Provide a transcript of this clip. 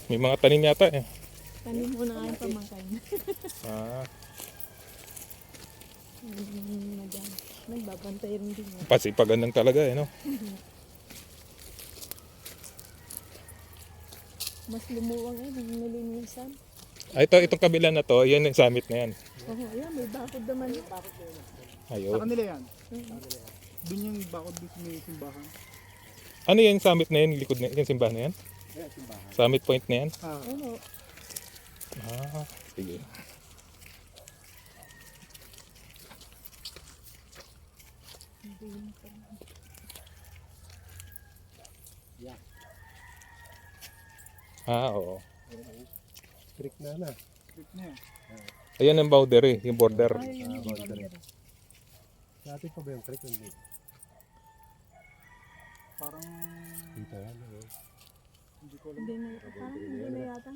May mga tanim yata eh. Tanim mo na ang pamangkay. Ah, Nagbabantay rin din. pasipagan lang talaga eh, no? Mas lumuwang eh, nilinisan. Ah, itong kabila na to, yan yung summit na yan. Oo, yan, may bakod naman. Sa Ayun. kanila yan. Doon yung bakod doon sa may simbahan. Ano yan summit na yan, likod na yung simbahan na yan? Kaya simbahan. Summit point na yan? Oo. Ah, sige. Yeah. Ah, oo. Creek na. Creek na yan. Ayan ang boundary, yung border. Dati pa ba yung creek? Parang Dito yan. hindi ko alam. Hindi na yata.